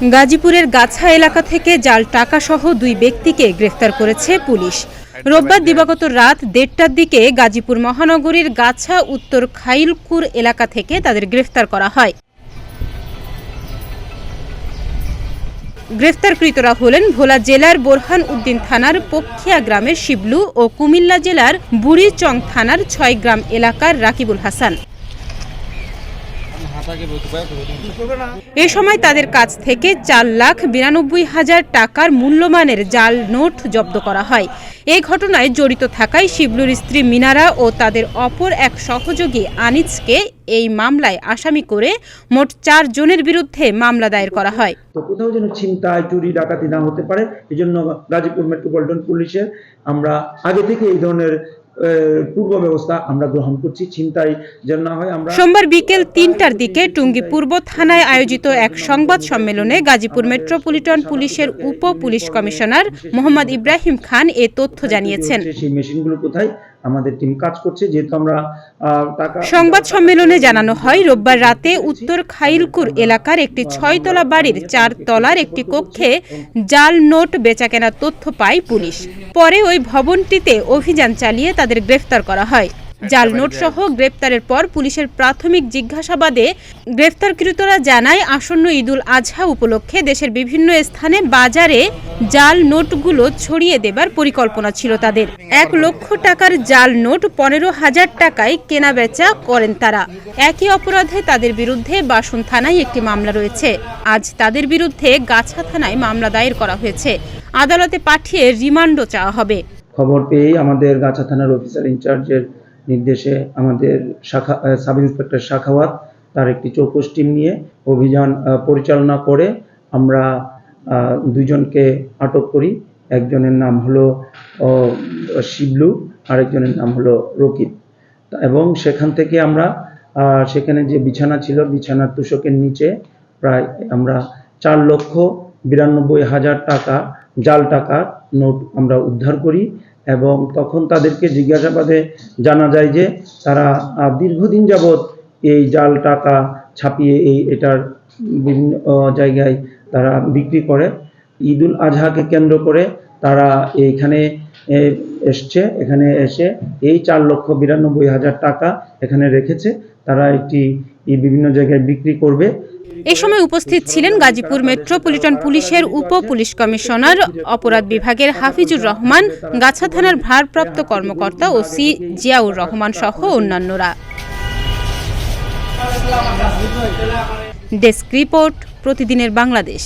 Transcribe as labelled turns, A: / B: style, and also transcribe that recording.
A: গাজীপুরের গাছা এলাকা থেকে জাল টাকাসহ 2 ব্যক্তিকে গ্রেফতার করেছে পুলিশ। রোববার দিবাগত রাত 1:30টার দিকে গাজীপুর মহানগরীর গাছা উত্তর খাইলকুর এলাকা থেকে তাদের গ্রেফতার করা হয়। গ্রেফতারকৃতরা হলেন ভোলা জেলার বোরহান উদ্দিন থানার পক্ষিয়া গ্রামের শিবলু ও কুমিল্লা জেলার বুড়িচং থানার 6 গ্রাম এলাকার রাকিবুল হাসান। এ সময় তাদের কাছ থেকে 4,92,000 টাকার মূল্যমানের জাল নোট জব্দ করা হয়। এই ঘটনায় জড়িত থাকায় শিবলুর স্ত্রী মিনারা ও তাদের অপর এক সহযোগী আনিসকে এই মামলায় আসামি করে মোট 4 জনের বিরুদ্ধে মামলা দায়ের করা হয়।
B: তো কোথাও যেন ছিনতাই, চুরি, ডাকাতি না হতে পারে, এজন্য গাজীপুর মেট্রোপলিটন পুলিশের আমরা আগে থেকে এই ধরনের পূর্ব ব্যবস্থা আমরা গ্রহণ করছি, ছিনতাই যেন না হয়। আমরা
A: সোমবার বিকেল 3টার দিকে টুঙ্গী পূর্ব থানায় আয়োজিত এক সংবাদ সম্মেলনে গাজীপুর মেট্রোপলিটন পুলিশের উপ পুলিশ কমিশনার মোহাম্মদ ইব্রাহিম খান এ তথ্য জানিয়েছেন।
B: সেই মেশিনগুলো কোথায় আমাদের টিম কাজ করছে, যেহেতু আমরা
A: সংবাদ সম্মেলনে জানানো হয়, রোববার রাতে উত্তর খাইলকুর এলাকার একটি 6 তলা বাড়ির 4 তলার একটি কক্ষে জাল নোট বেচাকেনার তথ্য পায় পুলিশ। পরে ওই ভবনটিতে অভিযান চালিয়ে তাদের গ্রেফতার করা হয়। জাল নোট সহ গ্রেপ্তারের পর পুলিশের প্রাথমিক জিজ্ঞাসাবাদে গ্রেফতারকৃতরা জানায়, আসন্ন ঈদুল আজহা উপলক্ষে দেশের বিভিন্ন স্থানে বাজারে জাল নোটগুলো ছড়িয়ে দেবার পরিকল্পনা ছিল তাদের। 1 লক্ষ টাকার জাল নোট 15,000 টাকায় কেনাবেচা করেন তারা। একই অপরাধে তাদের বিরুদ্ধে বাসন থানায় একটি মামলা রয়েছে। আজ তাদের বিরুদ্ধে গাছা থানায় মামলা দায়ের করা হয়েছে। আদালতে পাঠিয়ে রিমান্ডও চাওয়া হবে।
B: খবর পেয়েই আমাদের গাছা থানার অফিসার ইনচার্জের নির্দেশে আমাদের সাব ইন্সপেক্টর শাখাওয়াত তার একটি চৌকস টিম নিয়ে অভিযান পরিচালনা করে আমরা 2 জনকে আটক করি। একজনের নাম হলো শিবলু, আরেকজনের নাম হলো রকিব। এবং সেখান থেকে আমরা সেখানে যে বিছানা ছিল, বিছানার তোশকের নিচে প্রায় আমরা 4,92,000 টাকা জাল টাকার নোট আমরা উদ্ধার করি। এবং তখন তাদেরকে জিজ্ঞাসাবাদে জানা যায় যে তারা দীর্ঘদিন যাবৎ এই জাল টাকা ছাপিয়ে এটার বিভিন্ন জায়গায় তারা বিক্রি করে। ঈদুল আজহাকে কেন্দ্র করে তারা এখানে এসে এই 4,92,000 টাকা এখানে রেখেছে। তারা বিভিন্ন জায়গায় বিক্রি করবে।
A: এ সময় উপস্থিত ছিলেন গাজীপুর মেট্রোপলিটন পুলিশের উপ পুলিশ কমিশনার অপরাধ বিভাগের হাফিজুর রহমান, গাছা থানার ভারপ্রাপ্ত কর্মকর্তা ওসি জিয়াউর রহমান সহ অন্যান্যরা। ডেস্ক রিপোর্ট, প্রতিদিনের বাংলাদেশ।